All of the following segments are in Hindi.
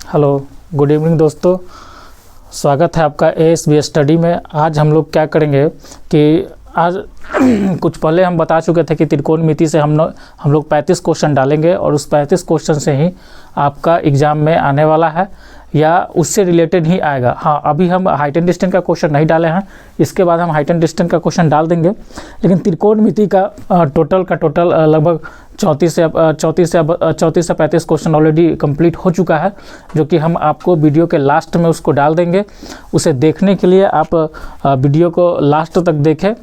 हेलो, गुड इवनिंग दोस्तों। स्वागत है आपका ASB स्टडी में। आज हम लोग क्या करेंगे कि आज कुछ पहले हम बता चुके थे कि त्रिकोणमिति से हम लोग 35 क्वेश्चन डालेंगे और उस 35 क्वेश्चन से ही आपका एग्ज़ाम में आने वाला है या उससे रिलेटेड ही आएगा। हाँ, अभी हम हाइट एंड डिस्टेंस का क्वेश्चन नहीं डाले हैं, इसके बाद हम हाइट एंड डिस्टेंस का क्वेश्चन डाल देंगे। लेकिन त्रिकोणमिति का टोटल लगभग 34 से 35 क्वेश्चन ऑलरेडी कंप्लीट हो चुका है, जो कि हम आपको वीडियो के लास्ट में उसको डाल देंगे। उसे देखने के लिए आप वीडियो को लास्ट तक देखें,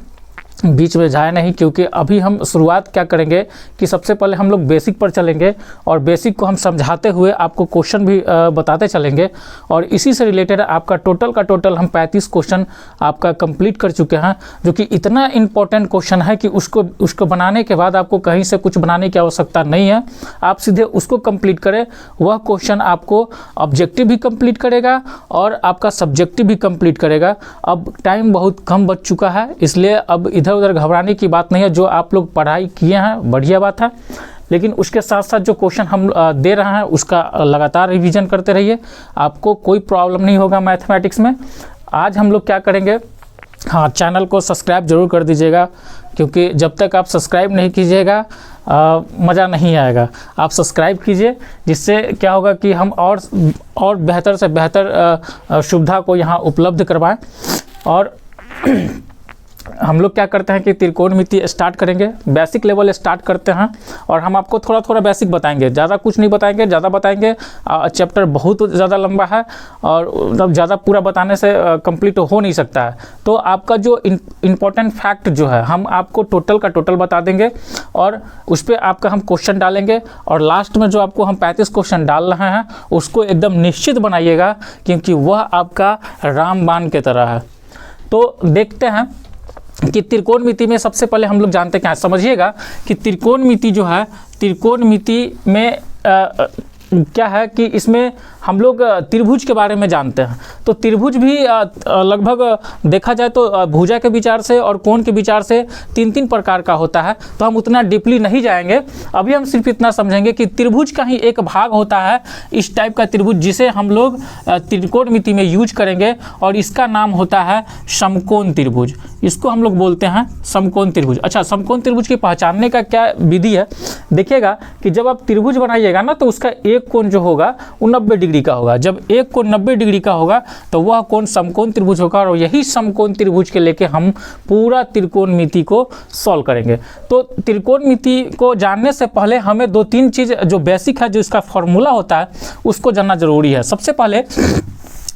बीच में जाए नहीं, क्योंकि अभी हम शुरुआत क्या करेंगे कि सबसे पहले हम लोग बेसिक पर चलेंगे और बेसिक को हम समझाते हुए आपको क्वेश्चन भी बताते चलेंगे। और इसी से रिलेटेड आपका टोटल हम 35 क्वेश्चन आपका कंप्लीट कर चुके हैं, जो कि इतना इम्पोर्टेंट क्वेश्चन है कि उसको बनाने के बाद आपको कहीं से कुछ बनाने की आवश्यकता नहीं है। आप सीधे उसको कंप्लीट करें, वह क्वेश्चन आपको ऑब्जेक्टिव भी कंप्लीट करेगा और आपका सब्जेक्टिव भी कंप्लीट करेगा। अब टाइम बहुत कम बच चुका है, इसलिए अब इधर उधर घबराने की बात नहीं है। जो आप लोग पढ़ाई किए हैं बढ़िया बात है, लेकिन उसके साथ साथ जो क्वेश्चन हम दे रहे हैं उसका लगातार रिवीजन करते रहिए, आपको कोई प्रॉब्लम नहीं होगा मैथमेटिक्स में। आज हम लोग क्या करेंगे, हाँ, चैनल को सब्सक्राइब जरूर कर दीजिएगा, क्योंकि जब तक आप सब्सक्राइब नहीं कीजिएगा मज़ा नहीं आएगा। आप सब्सक्राइब कीजिए, जिससे क्या होगा कि हम और बेहतर से बेहतर सुविधा को यहाँ उपलब्ध करवाएं। और हम लोग क्या करते हैं कि त्रिकोणमिति स्टार्ट करेंगे, बेसिक लेवल स्टार्ट करते हैं और हम आपको थोड़ा थोड़ा बेसिक बताएंगे, ज़्यादा कुछ नहीं बताएंगे। ज़्यादा बताएंगे चैप्टर बहुत ज़्यादा लंबा है और मतलब ज़्यादा पूरा बताने से कंप्लीट हो नहीं सकता है। तो आपका जो इम्पोर्टेंट फैक्ट जो है हम आपको टोटल का टोटल बता देंगे और उस पर आपका हम क्वेश्चन डालेंगे। और लास्ट में जो आपको हम 35 क्वेश्चन डाल रहे हैं उसको एकदम निश्चित बनाइएगा, क्योंकि वह आपका रामबाण की तरह है। तो देखते हैं कि त्रिकोणमिति में सबसे पहले हम लोग जानते क्या है। समझिएगा कि त्रिकोणमिति जो है, त्रिकोणमिति में क्या है कि इसमें हम लोग त्रिभुज के बारे में जानते हैं। तो त्रिभुज भी लगभग देखा जाए तो भुजा के विचार से और कोण के विचार से तीन प्रकार का होता है। तो हम उतना डीपली नहीं जाएंगे, अभी हम सिर्फ इतना समझेंगे कि त्रिभुज का ही एक भाग होता है इस टाइप का त्रिभुज, जिसे हम लोग त्रिकोणमिति में यूज करेंगे और इसका नाम होता है समकोण त्रिभुज। इसको हम लोग बोलते हैं समकोण त्रिभुज। अच्छा, समकोण त्रिभुज की पहचानने का क्या विधि है, देखिएगा कि जब आप त्रिभुज बनाइएगा ना तो उसका एक कोण जो होगा वो 90 डिग्री का होगा। जब एक कोण 90 डिग्री का होगा तो वह कोण समकोण त्रिभुज होगा और यही समकोण त्रिभुज के लेके हम पूरा त्रिकोणमिति को सॉल्व करेंगे। तो त्रिकोणमिति को जानने से पहले हमें 2-3 चीज़ जो बेसिक है, जो इसका फॉर्मूला होता है, उसको जानना जरूरी है। सबसे पहले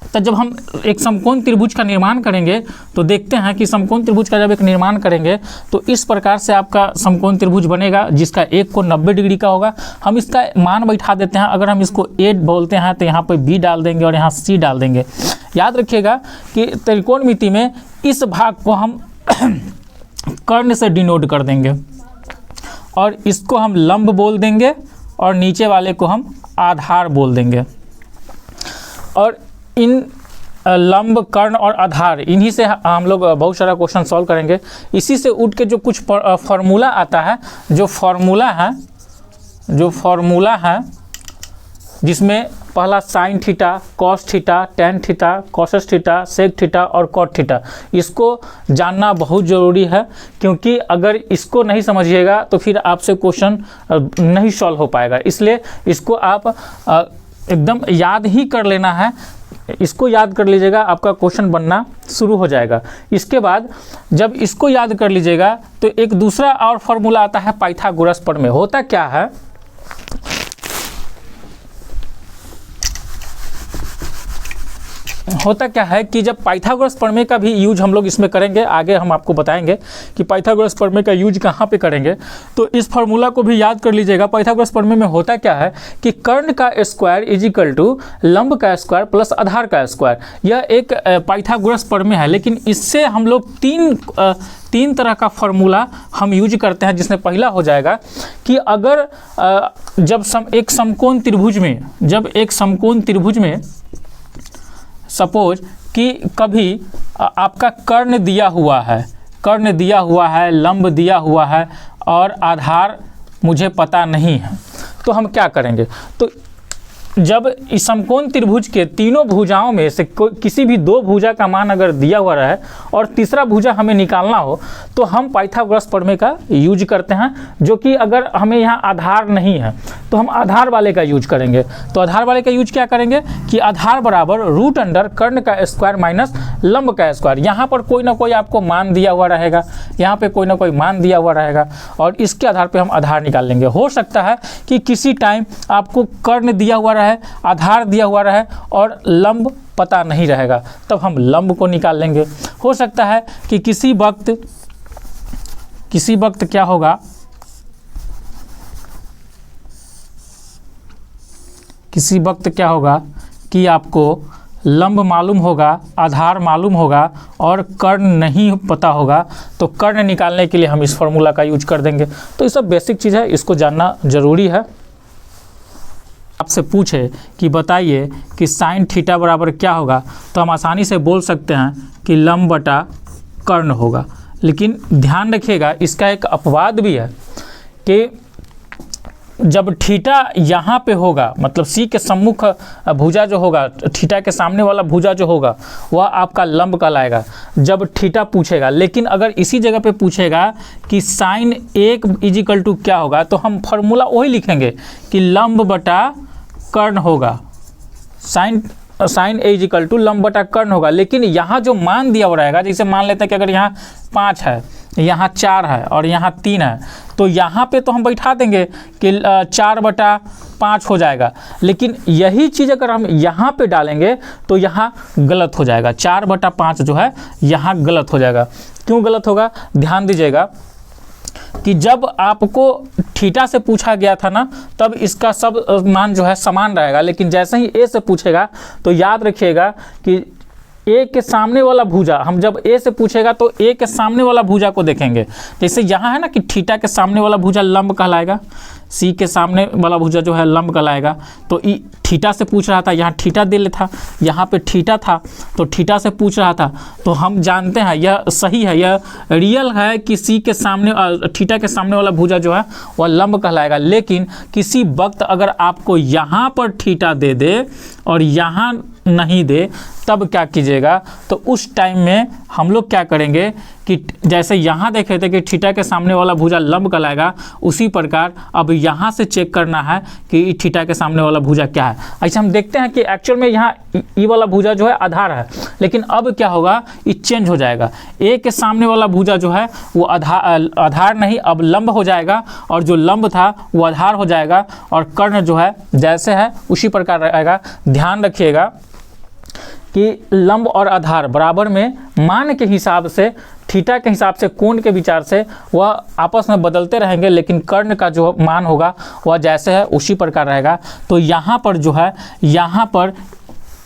तो जब हम एक समकोण त्रिभुज का निर्माण करेंगे तो देखते हैं कि समकोण त्रिभुज का जब एक निर्माण करेंगे तो इस प्रकार से आपका समकोण त्रिभुज बनेगा, जिसका एक कोण 90 डिग्री का होगा। हम इसका मान बैठा देते हैं। अगर हम इसको A बोलते हैं तो यहाँ पे B डाल देंगे और यहाँ C डाल देंगे। याद रखिएगा कि त्रिकोणमिति में इस भाग को हम कर्ण से डिनोट कर देंगे और इसको हम लंब बोल देंगे और नीचे वाले को हम आधार बोल देंगे। और इन लंब, कर्ण और आधार, इन्हीं से हम लोग बहुत सारा क्वेश्चन सॉल्व करेंगे। इसी से उठ के जो कुछ फॉर्मूला आता है, जो फॉर्मूला है जिसमें पहला sine theta, cos theta, tan theta, cosec theta, sec theta और कॉट थीटा, इसको जानना बहुत ज़रूरी है, क्योंकि अगर इसको नहीं समझिएगा तो फिर आपसे क्वेश्चन नहीं सॉल्व हो पाएगा। इसलिए इसको आप एकदम याद ही कर लेना है। इसको याद कर लीजिएगा, आपका क्वेश्चन बनना शुरू हो जाएगा। इसके बाद जब इसको याद कर लीजिएगा तो एक दूसरा और फॉर्मूला आता है पाइथागोरस प्रमेय। होता क्या है, कि जब पाइथागोरस प्रमेय का भी यूज हम लोग इसमें करेंगे, आगे हम आपको बताएंगे कि पाइथागोरस प्रमेय का यूज कहाँ पे करेंगे। तो इस फार्मूला को भी याद कर लीजिएगा। पाइथागोरस प्रमेय में होता क्या है कि कर्ण का स्क्वायर इज इक्वल टू लंब का स्क्वायर प्लस आधार का स्क्वायर। यह एक पाइथागोरस प्रमेय है, लेकिन इससे हम लोग तीन तरह का फार्मूला हम यूज करते हैं, जिसमें पहला हो जाएगा कि अगर जब एक समकोण त्रिभुज में सपोज कि कभी आपका कर्ण दिया हुआ है, लंब दिया हुआ है और आधार मुझे पता नहीं है, तो हम क्या करेंगे। तो जब इस समकोण त्रिभुज के तीनों भुजाओं में से किसी भी दो भुजा का मान अगर दिया हुआ रहे और तीसरा भुजा हमें निकालना हो तो हम पाइथागोरस प्रमेय का यूज करते हैं, जो कि अगर हमें यहाँ आधार नहीं है तो हम आधार वाले का यूज करेंगे। तो आधार वाले का यूज क्या करेंगे कि आधार बराबर रूट अंडर कर्ण का स्क्वायर माइनस लंब का स्क्वायर। यहाँ पर कोई ना कोई आपको मान दिया हुआ रहेगा, यहाँ पे कोई ना कोई मान दिया हुआ रहेगा और इसके आधार पे हम आधार निकाल लेंगे। हो सकता है कि किसी टाइम आपको कर्ण दिया हुआ रहे, आधार दिया हुआ रहे और लंब पता नहीं रहेगा, तब हम लंब को निकाल लेंगे। हो सकता है कि किसी वक्त क्या होगा, किसी वक्त क्या होगा कि आपको लंब मालूम होगा, आधार मालूम होगा और कर्ण नहीं पता होगा, तो कर्ण निकालने के लिए हम इस फॉर्मूला का यूज कर देंगे। तो ये सब बेसिक चीज़ है, इसको जानना जरूरी है। आपसे पूछे कि बताइए कि साइन थीटा बराबर क्या होगा, तो हम आसानी से बोल सकते हैं कि लंब बटा कर्ण होगा। लेकिन ध्यान रखिएगा, इसका एक अपवाद भी है कि जब थीटा यहाँ पे होगा, मतलब सी के सम्मुख भुजा जो होगा, थीटा के सामने वाला भुजा जो होगा वह आपका लंब कहलाएगा जब थीटा पूछेगा। लेकिन अगर इसी जगह पे पूछेगा कि साइन 1 इजिकल टू क्या होगा, तो हम फॉर्मूला वही लिखेंगे कि लंब बटा कर्ण होगा। साइन ए इजिकल टू लंब बटा कर्ण होगा। लेकिन यहाँ जो मान दिया हुआ रहेगा, जैसे मान लेते हैं कि अगर यहाँ 5 है, यहाँ 4 है और यहाँ 3 है, तो यहाँ पे तो हम बैठा देंगे कि 4/5 हो जाएगा। लेकिन यही चीज़ अगर हम यहाँ पे डालेंगे तो यहाँ गलत हो जाएगा। 4/5 जो है यहाँ गलत हो जाएगा। क्यों गलत होगा, ध्यान दीजिएगा कि जब आपको थीटा से पूछा गया था ना, तब इसका सब मान जो है समान रहेगा। लेकिन जैसे ही ए से पूछेगा तो याद रखिएगा कि ए के सामने वाला भुजा, हम जब ए से पूछेगा तो ए के सामने वाला भुजा को देखेंगे। जैसे यहाँ है ना कि थीटा के सामने वाला भुजा लंब कहलाएगा, सी के सामने वाला भुजा जो है लंब कहलाएगा। तो थीटा से पूछ रहा था, यहाँ थीटा दे लेता, यहाँ पे थीटा था तो थीटा से पूछ रहा था। तो हम जानते हैं यह सही है, यह रियल है कि सी के सामने थीटा के सामने वाला भुजा जो है वह लंब कहलाएगा। लेकिन किसी वक्त अगर आपको यहाँ पर थीटा दे दे और यहाँ नहीं दे, तब क्या कीजिएगा, तो उस टाइम में हम लोग क्या करेंगे कि जैसे यहाँ देखे थे कि थीटा के सामने वाला भुजा लंब कहलाएगा, उसी प्रकार अब यहाँ से चेक करना है कि थीटा के सामने वाला भुजा क्या है। ऐसे हम देखते हैं कि एक्चुअल में यहाँ ई वाला भुजा जो है आधार है, लेकिन अब क्या होगा, ये चेंज हो जाएगा। ए के सामने वाला भुजा जो है वो आधार नहीं, अब लंब हो जाएगा और जो लंब था वो आधार हो जाएगा और कर्ण जो है जैसे है उसी प्रकार रहेगा। ध्यान रखिएगा कि लंब और आधार बराबर में मान के हिसाब से, थीटा के हिसाब से, कोण के विचार से वह आपस में बदलते रहेंगे, लेकिन कर्ण का जो मान होगा वह जैसे है उसी प्रकार रहेगा। तो यहाँ पर जो है, यहाँ पर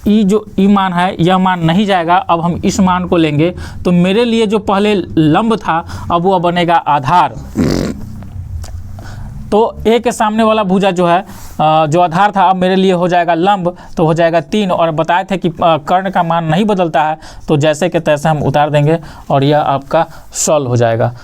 ई मान है, यह मान नहीं जाएगा। अब हम इस मान को लेंगे तो मेरे लिए जो पहले लंब था अब वह बनेगा आधार। तो ए के सामने वाला भुजा जो है जो आधार था, अब मेरे लिए हो जाएगा लंब, तो हो जाएगा 3। और बताए थे कि कर्ण का मान नहीं बदलता है, तो जैसे के तैसे हम उतार देंगे और यह आपका सॉल्व हो जाएगा।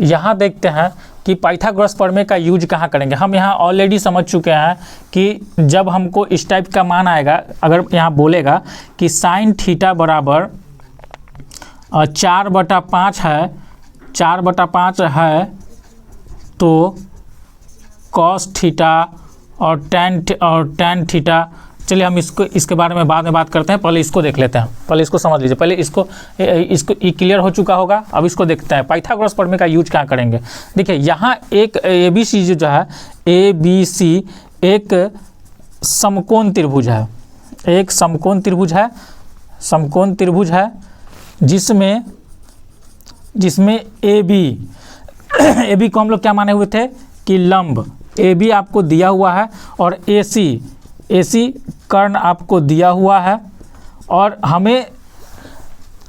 यहाँ देखते हैं कि पाइथागोरस प्रमेय का यूज कहाँ करेंगे। हम यहाँ ऑलरेडी समझ चुके हैं कि जब हमको इस टाइप का मान आएगा, अगर यहाँ बोलेगा कि साइन थीटा बराबर 4/5 है, 4/5 है, तो कॉस थीटा और टैन थीटा, चलिए हम इसके बारे में बाद में बात करते हैं, पहले इसको देख लेते हैं। पहले इसको समझ लीजिए, पहले इसको क्लियर हो चुका होगा। अब इसको देखते हैं पाइथागोरस प्रमेय का यूज क्या करेंगे। देखिए यहाँ एक ABC जो है, ABC एक समकोण त्रिभुज है, एक समकोण त्रिभुज है, समकोण त्रिभुज है जिसमें AB को हम लोग क्या माने हुए थे कि लंब, AB आपको दिया हुआ है और AC कर्ण आपको दिया हुआ है। और हमें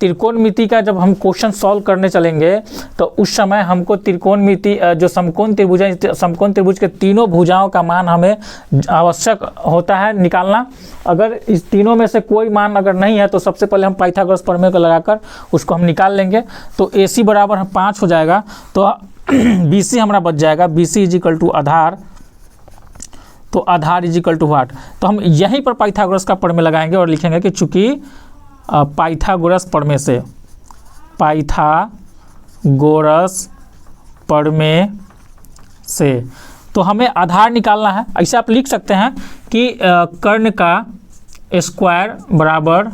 त्रिकोणमिति का जब हम क्वेश्चन सॉल्व करने चलेंगे तो उस समय हमको त्रिकोणमिति जो समकोण त्रिभुज है, समकोण त्रिभुज के तीनों भुजाओं का मान हमें आवश्यक होता है निकालना। अगर इस तीनों में से कोई मान अगर नहीं है तो सबसे पहले हम पाइथागोरस प्रमेय को लगाकर उसको हम निकाल लेंगे। तो AC बराबर 5 हो जाएगा, तो BC हमारा बच जाएगा। BC इजिकल टू आधार तो आधार इज इक्वल टू व्हाट, तो हम यहीं पर पाइथागोरस का प्रमेय लगाएंगे और लिखेंगे कि चूंकि पाइथागोरस प्रमेय से, पाइथागोरस प्रमेय से तो हमें आधार निकालना है। ऐसे आप लिख सकते हैं कि कर्ण का स्क्वायर बराबर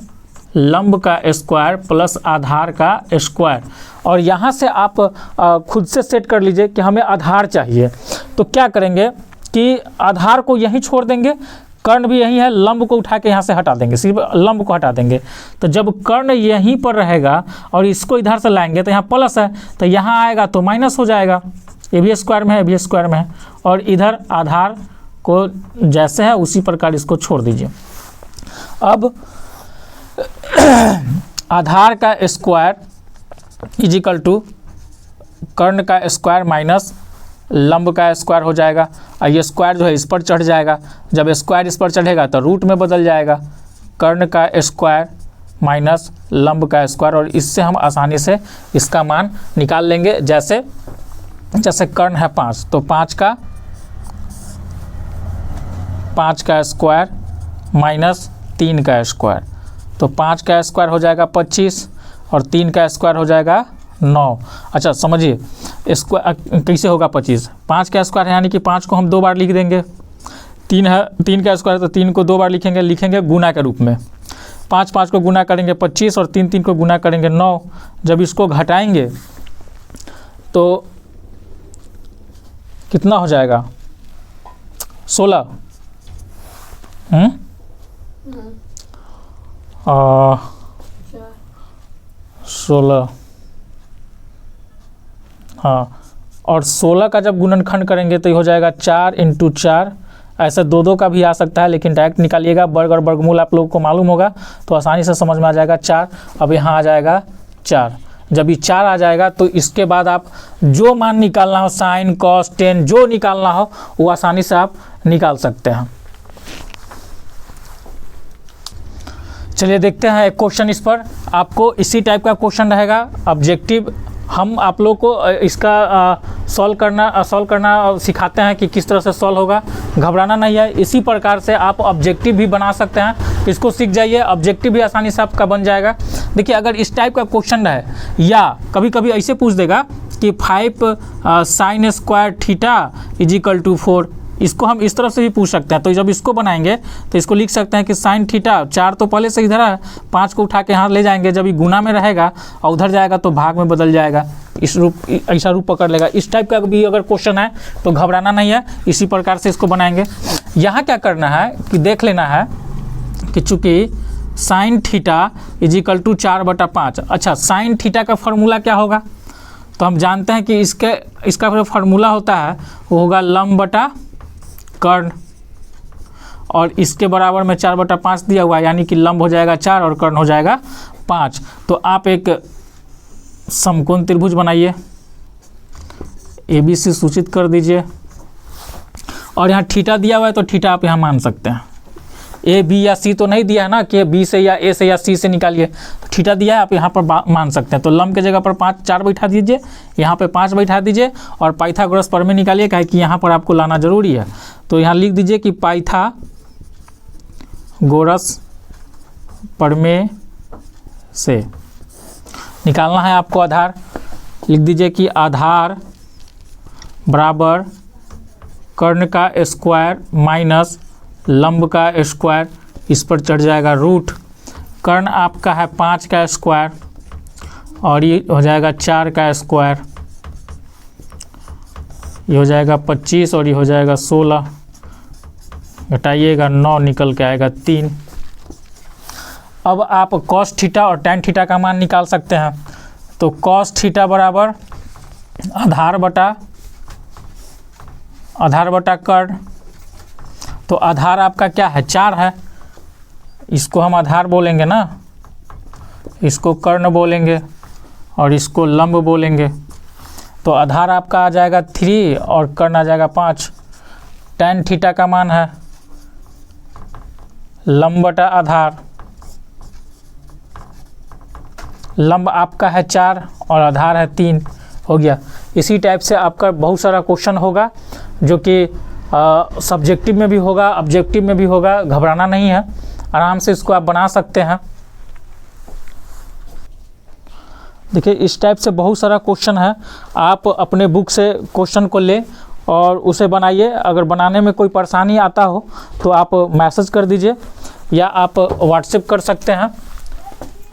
लंब का स्क्वायर प्लस आधार का स्क्वायर, और यहाँ से आप खुद से सेट कर लीजिए कि हमें आधार चाहिए। तो क्या करेंगे कि आधार को यहीं छोड़ देंगे, कर्ण भी यहीं है, लंब को उठा के यहाँ से हटा देंगे, सिर्फ लंब को हटा देंगे। तो जब कर्ण यहीं पर रहेगा और इसको इधर से लाएंगे तो यहाँ प्लस है, तो यहाँ आएगा तो माइनस हो जाएगा, ये भी स्क्वायर में है, ये भी स्क्वायर में है, और इधर आधार को जैसे है उसी प्रकार इसको छोड़ दीजिए। अब आधार का स्क्वायर इज इक्वल टू कर्ण का स्क्वायर माइनस लंब का स्क्वायर हो जाएगा, और ये स्क्वायर जो है इस पर चढ़ जाएगा, जब स्क्वायर इस पर चढ़ेगा तो रूट में बदल जाएगा, कर्ण का स्क्वायर माइनस लंब का स्क्वायर, और इससे हम आसानी से इसका मान निकाल लेंगे। जैसे कर्ण है 5, तो 5 का स्क्वायर माइनस 3 का स्क्वायर, तो 5 का स्क्वायर हो जाएगा 25 और 3 का स्क्वायर हो जाएगा 9। अच्छा समझिए स्क्वायर कैसे होगा 25, 5 का स्क्वायर है यानी कि 5 को हम 2 बार लिख देंगे, 3 है 3 का स्क्वायर तो 3 को 2 बार लिखेंगे गुना के रूप में, 5 को गुना करेंगे 25 और 3 को गुना करेंगे 9। जब इसको घटाएंगे तो कितना हो जाएगा 16, 16 हाँ, और 16 का जब गुणनखंड करेंगे तो ये हो जाएगा 4 × 4, ऐसे 2 का भी आ सकता है, लेकिन डायरेक्ट निकालिएगा, वर्ग और वर्गमूल आप लोगों को मालूम होगा तो आसानी से समझ में आ जाएगा 4। अब यहाँ आ जाएगा 4, जब ये 4 आ जाएगा तो इसके बाद आप जो मान निकालना हो, साइन कॉस टेन जो निकालना हो वो आसानी से आप निकाल सकते हैं। चलिए देखते हैं एक क्वेश्चन, इस पर आपको इसी टाइप का क्वेश्चन रहेगा ऑब्जेक्टिव। हम आप लोग को इसका सॉल्व करना सिखाते हैं कि किस तरह से सॉल्व होगा, घबराना नहीं है। इसी प्रकार से आप ऑब्जेक्टिव भी बना सकते हैं, इसको सीख जाइए, ऑब्जेक्टिव भी आसानी से आपका बन जाएगा। देखिए अगर इस टाइप का क्वेश्चन है, या कभी कभी ऐसे पूछ देगा कि 5 sin square theta is equal to 4, इसको हम इस तरह से भी पूछ सकते हैं। तो जब इसको बनाएंगे तो इसको लिख सकते हैं कि साइन थीटा, 4 तो पहले से इधर है, 5 को उठा के यहाँ ले जाएंगे, जब ये गुना में रहेगा और उधर जाएगा तो भाग में बदल जाएगा, इस रूप ऐसा रूप पकड़ लेगा। इस टाइप का भी अगर क्वेश्चन है तो घबराना नहीं है, इसी प्रकार से इसको बनाएंगे। यहाँ क्या करना है कि देख लेना है कि चूँकि sine theta is equal to 4/5। अच्छा साइन थीटा का फार्मूला क्या होगा, तो हम जानते हैं कि इसका जो फार्मूला होता है वो होगा लंब बटा कर्ण, और इसके बराबर में 4/5 दिया हुआ है, यानी कि लंब हो जाएगा 4 और कर्ण हो जाएगा 5। तो आप एक समकोण त्रिभुज बनाइए, ABC सूचित कर दीजिए, और यहाँ थीटा दिया हुआ है तो थीटा आप यहाँ मान सकते हैं। A B या C तो नहीं दिया है ना कि B से या A से या C से निकालिए, तो थीटा दिया है आप यहाँ पर मान सकते हैं। तो लंब के जगह पर 4 बैठा दीजिए, यहाँ पे 5 बैठा दीजिए, और पाइथागोरस प्रमेय निकालिए, काहे कि यहाँ पर आपको लाना जरूरी है। तो यहाँ लिख दीजिए कि पाइथागोरस प्रमेय से निकालना है आपको आधार। लिख दीजिए कि आधार बराबर कर्ण का स्क्वायर माइनस लंब का स्क्वायर, इस पर चढ़ जाएगा रूट, कर्ण आपका है 5 का स्क्वायर और ये हो जाएगा 4 का स्क्वायर, ये हो जाएगा 25 और ये हो जाएगा 16, घटाइएगा 9 निकल के आएगा 3। अब आप कॉस थीटा और टैन थीटा का मान निकाल सकते हैं। तो कॉस थीटा बराबर आधार बटा कर्ण, तो आधार आपका क्या है 4 है, इसको हम आधार बोलेंगे ना, इसको कर्ण बोलेंगे और इसको लंब बोलेंगे। तो आधार आपका आ जाएगा 3 और कर्ण आ जाएगा 5। टैन थीटा का मान है लंब बटा आधार, लंब आपका है 4 और आधार है 3, हो गया। इसी टाइप से आपका बहुत सारा क्वेश्चन होगा जो कि सब्जेक्टिव में भी होगा, ऑब्जेक्टिव में भी होगा, घबराना नहीं है, आराम से इसको आप बना सकते हैं। देखिए इस टाइप से बहुत सारा क्वेश्चन है, आप अपने बुक से क्वेश्चन को ले और उसे बनाइए। अगर बनाने में कोई परेशानी आता हो तो आप मैसेज कर दीजिए या आप व्हाट्सएप कर सकते हैं,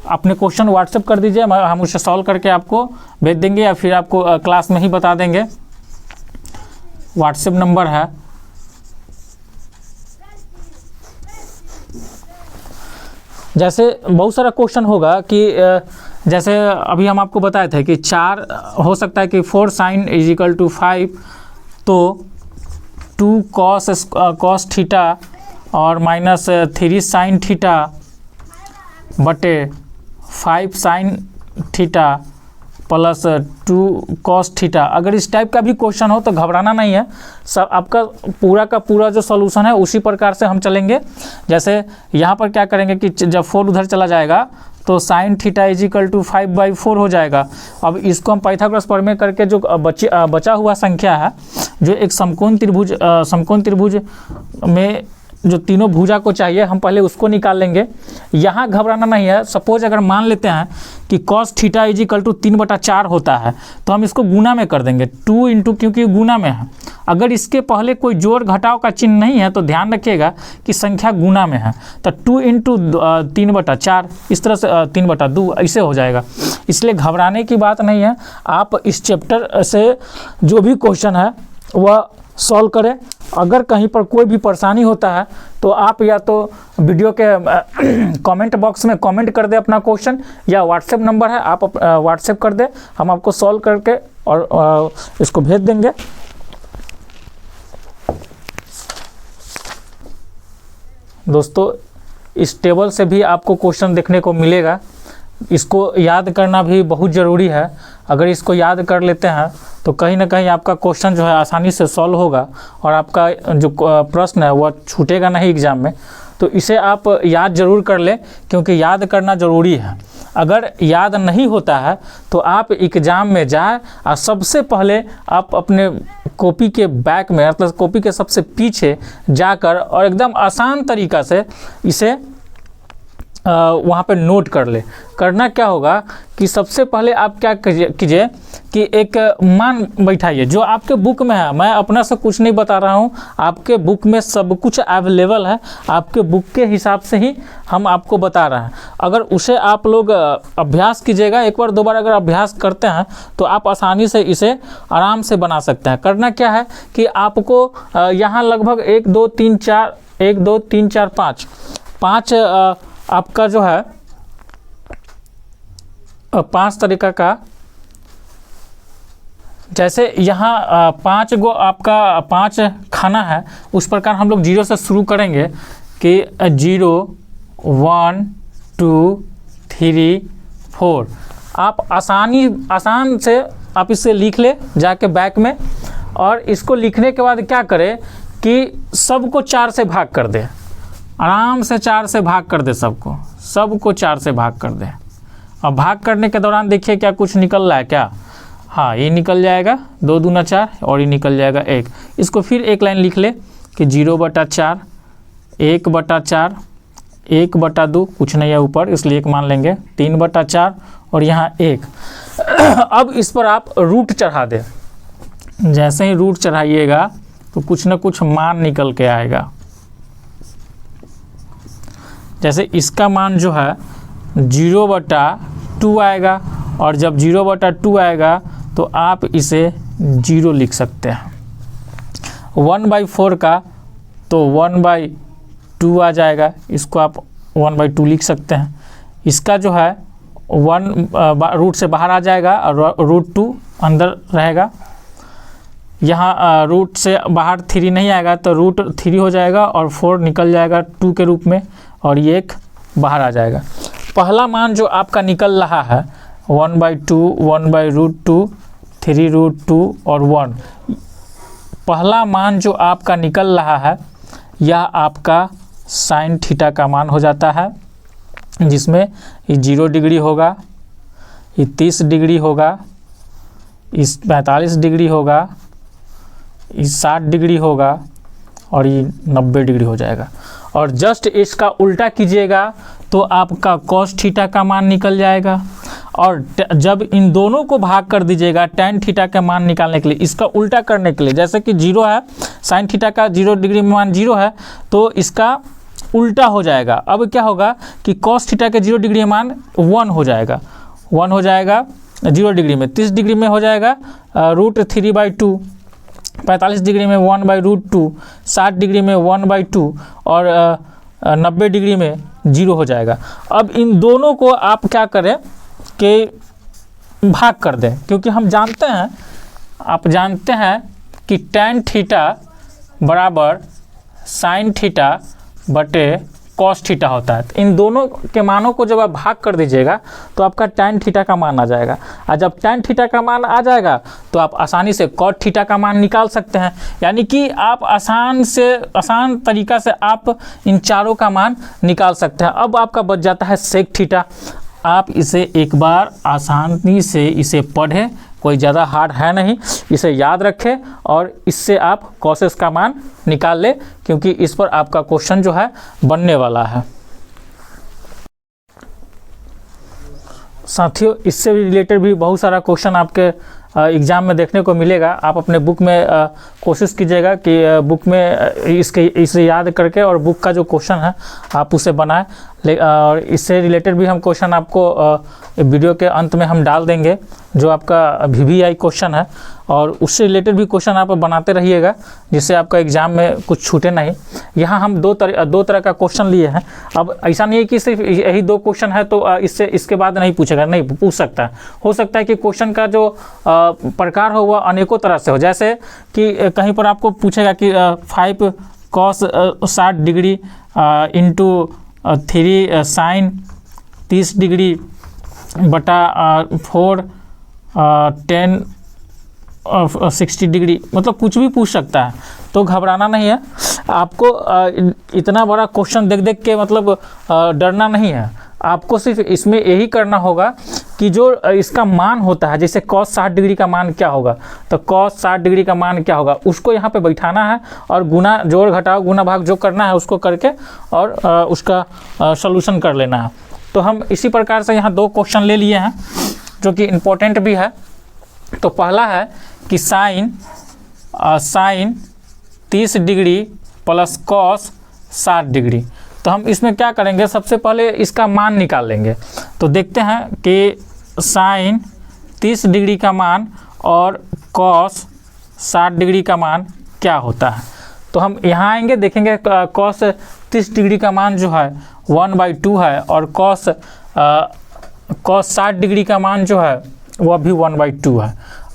अपने क्वेश्चन व्हाट्सएप कर दीजिए, हम उसे सॉल्व करके आपको भेज देंगे या फिर आपको क्लास में ही बता देंगे। व्हाट्सएप नंबर है जैसे बहुत सारा क्वेश्चन होगा कि जैसे अभी हम आपको बताए थे कि 4 हो सकता है कि 4 sin इज इक्वल टू 5, तो 2 cos थीटा और -3 sin थीटा बटे 5 sin theta plus 2 cos theta. अगर इस टाइप का भी क्वेश्चन हो तो घबराना नहीं है, सब आपका पूरा का पूरा जो सॉल्यूशन है उसी प्रकार से हम चलेंगे। जैसे यहाँ पर क्या करेंगे कि जब 4 उधर चला जाएगा तो sin theta is equal to 5/4 हो जाएगा। अब इसको हम पाइथागोरस प्रमेय करके जो बचा हुआ संख्या है, जो एक समकोण त्रिभुज में जो तीनों भुजा को चाहिए, हम पहले उसको निकाल लेंगे। यहाँ घबराना नहीं है। सपोज अगर मान लेते हैं कि cos theta is equal to 3/4 होता है तो हम इसको गुना में कर देंगे, 2 इंटू, क्योंकि गुना में है। अगर इसके पहले कोई जोड़ घटाव का चिन्ह नहीं है तो ध्यान रखिएगा कि संख्या गुना में है, तो 2 इंटू 3/4, इस तरह से 3/2 ऐसे हो जाएगा। इसलिए घबराने की बात नहीं है। आप इस चैप्टर से जो भी क्वेश्चन है वह सॉल्व करें। अगर कहीं पर कोई भी परेशानी होता है तो आप या तो वीडियो के कमेंट बॉक्स में कमेंट कर दें अपना क्वेश्चन, या व्हाट्सएप नंबर है आप व्हाट्सएप कर दें, हम आपको सॉल्व करके और इसको भेज देंगे। दोस्तों इस टेबल से भी आपको क्वेश्चन देखने को मिलेगा, इसको याद करना भी बहुत ज़रूरी है। अगर इसको याद कर लेते हैं तो कहीं ना कहीं आपका क्वेश्चन जो है आसानी से सॉल्व होगा और आपका जो प्रश्न है वह छूटेगा नहीं एग्ज़ाम में। तो इसे आप याद ज़रूर कर लें, क्योंकि याद करना ज़रूरी है। अगर याद नहीं होता है तो आप एग्ज़ाम में जाए और सबसे पहले आप अपने कॉपी के बैक में, मतलब कॉपी के सबसे पीछे जाकर और एकदम आसान तरीक़ा से इसे वहाँ पे नोट कर ले। करना क्या होगा कि सबसे पहले आप क्या कीजिए कि एक मान बैठाइए जो आपके बुक में है। मैं अपना से कुछ नहीं बता रहा हूँ, आपके बुक में सब कुछ अवेलेबल है, आपके बुक के हिसाब से ही हम आपको बता रहे हैं। अगर उसे आप लोग अभ्यास कीजिएगा, एक बार 2 बार अगर अभ्यास करते हैं तो आप आसानी से इसे आराम से बना सकते हैं। करना क्या है कि आपको यहाँ लगभग 1 2 3 4 5 आपका जो है 5 तरीका का, जैसे यहाँ 5 गो आपका 5 खाना है, उस प्रकार हम लोग 0 से शुरू करेंगे कि 0 1 2 3 4। आप आसान से आप इसे लिख ले जाके बैक में, और इसको लिखने के बाद क्या करें कि सबको 4 से भाग कर दे, आराम से 4 से भाग कर दे, सबको 4 से भाग कर दे। और भाग करने के दौरान देखिए क्या कुछ निकल रहा है क्या, हाँ ये निकल जाएगा 2 दूना 4 और ये निकल जाएगा 1। इसको फिर एक लाइन लिख ले कि 0/4 1/4 1/2, कुछ नहीं है ऊपर इसलिए 1 मान लेंगे, 3/4 और यहाँ 1। अब इस पर आप रूट चढ़ा दें। जैसे ही रूट चढ़ाइएगा तो कुछ ना कुछ मान निकल के आएगा। जैसे इसका मान जो है 0/2 आएगा, और जब 0/2 आएगा तो आप इसे 0 लिख सकते हैं। 1/4 का तो 1/2 आ जाएगा, इसको आप 1/2 लिख सकते हैं। इसका जो है 1 रूट से बाहर आ जाएगा और √2 अंदर रहेगा। यहाँ रूट से बाहर 3 नहीं आएगा तो √3 हो जाएगा और 4 निकल जाएगा 2 के रूप में, और ये 1 बाहर आ जाएगा। पहला मान जो आपका निकल रहा है 1/2 1/√2 3√2 और 1, पहला मान जो आपका निकल रहा है यह आपका sin थीटा का मान हो जाता है, जिसमें ये 0 डिग्री होगा, ये 30 डिग्री होगा, इस 45 डिग्री होगा, इस 60 डिग्री होगा, और ये 90 डिग्री हो जाएगा। और जस्ट इसका उल्टा कीजिएगा तो आपका कॉस थीटा का मान निकल जाएगा। और जब इन दोनों को भाग कर दीजिएगा tan थीटा का मान निकालने के लिए, इसका उल्टा करने के लिए, जैसे कि 0 है, sin थीटा का 0 डिग्री में मान 0 है, तो इसका उल्टा हो जाएगा। अब क्या होगा कि cos थीटा के 0 डिग्री में मान 1 हो जाएगा, 1 हो जाएगा 0 डिग्री में। 30 डिग्री में हो जाएगा √3/2, 45 डिग्री में 1/√2, 60 डिग्री में 1/2 और 90 डिग्री में 0 हो जाएगा। अब इन दोनों को आप क्या करें कि भाग कर दें, क्योंकि हम जानते हैं, आप जानते हैं कि tan थीटा बराबर sin थीटा बटे cos थीटा होता है। तो इन दोनों के मानों को जब आप भाग कर दीजिएगा तो आपका tan थीटा का मान आ जाएगा। और जब tan थीटा का मान आ जाएगा तो आप आसानी से cot थीटा का मान निकाल सकते हैं। यानी कि आप आसान तरीका से आप इन चारों का मान निकाल सकते हैं। अब आपका बच जाता है sec थीटा। आप इसे एक बार आसानी से इसे पढ़ें, कोई ज़्यादा हार्ड है नहीं, इसे याद रखें और इससे आप कॉसेस का मान निकाल लें, क्योंकि इस पर आपका क्वेश्चन जो है बनने वाला है। साथियों, इससे रिलेटेड भी बहुत सारा क्वेश्चन आपके एग्ज़ाम में देखने को मिलेगा। आप अपने बुक में कोशिश कीजिएगा कि बुक में इसे याद करके और बुक का जो क्वेश्चन है आप उसे बनाएं। और इससे रिलेटेड भी हम क्वेश्चन आपको वीडियो के अंत में हम डाल देंगे, जो आपका VVI क्वेश्चन है, और उससे रिलेटेड भी क्वेश्चन आप बनाते रहिएगा, जिससे आपका एग्ज़ाम में कुछ छूटे नहीं। यहाँ हम दो तरह का क्वेश्चन लिए हैं। अब ऐसा नहीं है कि सिर्फ यही 2 क्वेश्चन है तो इसके बाद नहीं पूछेगा, नहीं पूछ सकता है। हो सकता है कि क्वेश्चन का जो प्रकार हो वह अनेकों तरह से हो। जैसे कि कहीं पर आपको पूछेगा कि 5 cos 60 degree into 3 sin 30 degree बटा 4 10 60 डिग्री, मतलब कुछ भी पूछ सकता है। तो घबराना नहीं है आपको। इतना बड़ा क्वेश्चन देख के मतलब डरना नहीं है। आपको सिर्फ इसमें यही करना होगा कि जो इसका मान होता है, जैसे cos 60 डिग्री का मान क्या होगा, तो cos 60 डिग्री का मान क्या होगा उसको यहाँ पे बैठाना है और गुना जोड़ घटाव गुना भाग जो करना है उसको करके और उसका सॉल्यूशन कर लेना है। तो हम इसी प्रकार से यहाँ 2 क्वेश्चन ले लिए हैं जो कि इम्पोर्टेंट भी है। तो पहला है कि sine 30 degree plus cos 60 degree. तो हम इसमें क्या करेंगे, सबसे पहले इसका मान निकाल लेंगे। तो देखते हैं कि साइन 30 डिग्री का मान और cos 60 डिग्री का मान क्या होता है। तो हम यहाँ आएंगे, देखेंगे cos 30 डिग्री का मान जो है 1/2 है और cos 60 डिग्री का मान जो है वह भी 1/2 है।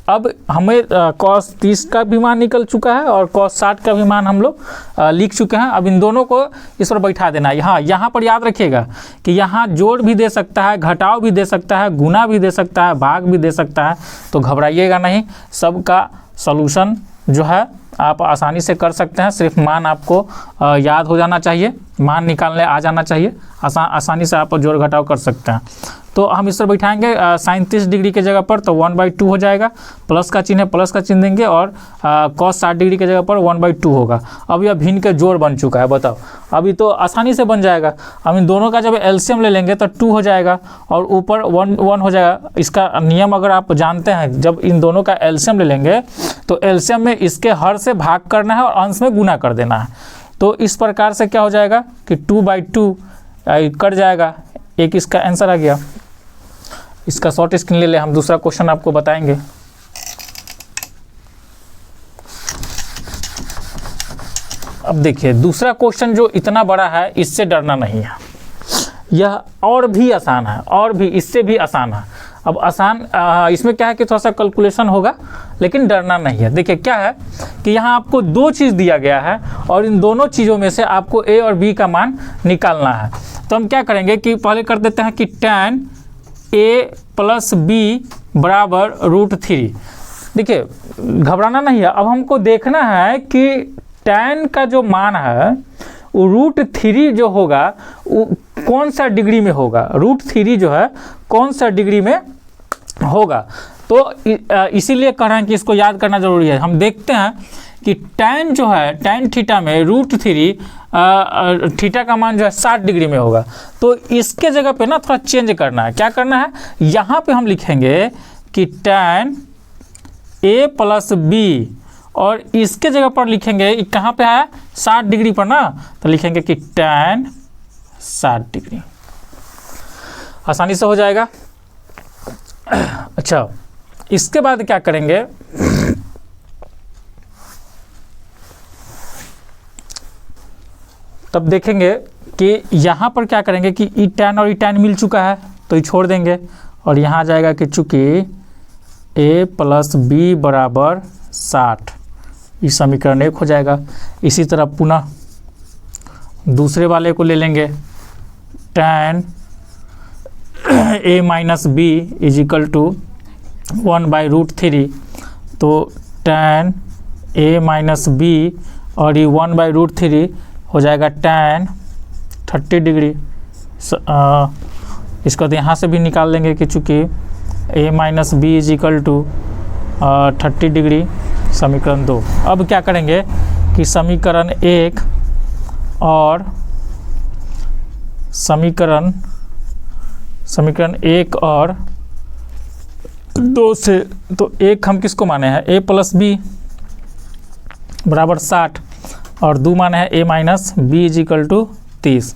अब हमें cos 30 का भी मान निकल चुका है और cos 60 का भी मान हम लोग लिख चुके हैं। अब इन दोनों को इस पर बैठा देना है। यहाँ पर याद रखिएगा कि यहाँ जोड़ भी दे सकता है, घटाव भी दे सकता है, गुना भी दे सकता है, भाग भी दे सकता है। तो घबराइएगा नहीं, सबका सॉल्यूशन जो है आप आसानी से कर सकते हैं। सिर्फ मान आपको याद हो जाना चाहिए, मान निकालने आ जाना चाहिए, आसानी से आप जोड़ घटाव कर सकते हैं। तो हम इस पर बैठाएंगे साइन 30 डिग्री के जगह पर तो 1/2 हो जाएगा, प्लस का चिन्ह है प्लस का चिन्ह देंगे और cos 60 डिग्री के जगह पर 1/2 होगा। अब यह भिन्न के जोड़ बन चुका है, बताओ अभी तो आसानी से बन जाएगा। अब इन दोनों का जब एलसीएम ले लेंगे तो 2 हो जाएगा और ऊपर 1 हो जाएगा। इसका नियम अगर आप जानते हैं, जब इन दोनों का एलसीएम ले लेंगे तो एलसीएम में इसके हर से भाग करना है और अंश में गुना कर देना है। तो इस प्रकार से क्या हो जाएगा कि 2/2 कट जाएगा। एक इसका आंसर आ गया। इसका शॉर्ट स्क्रीन ले ले, हम दूसरा क्वेश्चन आपको बताएंगे। अब देखिए दूसरा क्वेश्चन जो इतना बड़ा है, इससे डरना नहीं है। यह और भी आसान है, और भी इससे भी आसान है। अब आसान इसमें क्या है कि थोड़ा सा कैलकुलेशन होगा, लेकिन डरना नहीं है। देखिए क्या है कि यहाँ आपको 2 चीज़ दिया गया है और इन दोनों चीज़ों में से आपको A और B का मान निकालना है। तो हम क्या करेंगे कि पहले कर देते हैं कि tan A + B बराबर √3। देखिए घबराना नहीं है। अब हमको देखना है कि tan का जो मान है वो √3 जो होगा वो कौन सा डिग्री में होगा, √3 जो है कौन सा डिग्री में होगा। तो इसीलिए कह रहे हैं कि इसको याद करना ज़रूरी है। हम देखते हैं कि tan जो है tan थीटा में √3 थीटा का मान जो है 60 डिग्री में होगा। तो इसके जगह पे ना थोड़ा चेंज करना है। क्या करना है, यहाँ पे हम लिखेंगे कि tan a + b, और इसके जगह पर लिखेंगे कहाँ पे है 60 डिग्री पर ना, तो लिखेंगे कि tan 60 डिग्री। आसानी से हो जाएगा। अच्छा, इसके बाद क्या करेंगे, तब देखेंगे कि यहाँ पर क्या करेंगे कि ई tan और ई tan मिल चुका है तो ये छोड़ देंगे, और यहाँ आ जाएगा कि चूँकि a + b = 60, ये समीकरण 1 हो जाएगा। इसी तरह पुनः दूसरे वाले को ले लेंगे, tan a - b = 1/√3, तो tan a - b और ये 1/√3 हो जाएगा tan 30 डिग्री। इसको तो यहाँ से भी निकाल लेंगे कि चूँकि a - b = 30 डिग्री, समीकरण 2। अब क्या करेंगे कि समीकरण 1 और समीकरण 1 और 2 से, तो एक हम किसको माने हैं a + b = 60, और 2 माने हैं a - b = 30।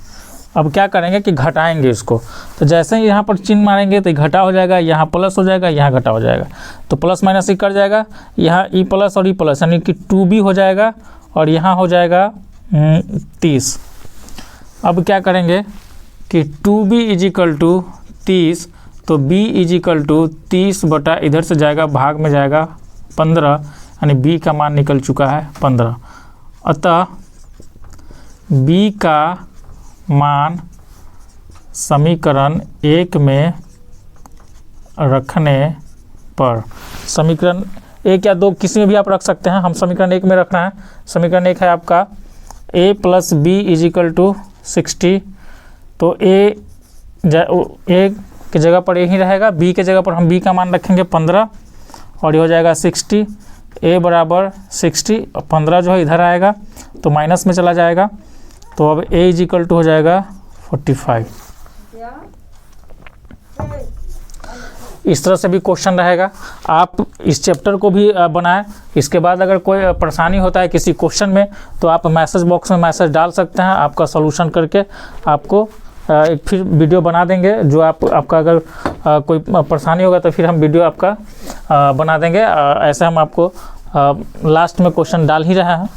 अब क्या करेंगे कि घटाएंगे इसको, तो जैसे ही यहाँ पर चिन्ह मारेंगे तो घटा हो जाएगा, यहाँ प्लस हो जाएगा, यहाँ घटा हो जाएगा, तो प्लस माइनस ही कर जाएगा, यहाँ ई प्लस और ई प्लस यानी कि 2b हो जाएगा, और यहाँ हो जाएगा 30। अब क्या करेंगे कि 2b = 30, तो b = 30 बटा इधर से जाएगा, भाग में जाएगा 15, यानी b का मान निकल चुका है 15। अतः b का मान समीकरण 1 में रखने पर, समीकरण 1 या 2 किसी में भी आप रख सकते हैं, हम समीकरण 1 में रखना है। समीकरण 1 है आपका a + b = 60, तो a की जगह पर यही रहेगा, b के जगह पर हम b का मान रखेंगे 15, और ये हो जाएगा 60, a = 60, 15 जो है इधर आएगा तो माइनस में चला जाएगा, तो अब a = हो जाएगा 45। इस तरह से भी क्वेश्चन रहेगा। आप इस चैप्टर को भी बनाएं। इसके बाद अगर कोई परेशानी होता है किसी क्वेश्चन में तो आप मैसेज बॉक्स में मैसेज डाल सकते हैं, आपका सॉल्यूशन करके आपको एक फिर वीडियो बना देंगे। जो आपका अगर कोई परेशानी होगा तो फिर हम वीडियो आपका बना देंगे। ऐसे हम आपको लास्ट में क्वेश्चन डाल ही रहे हैं।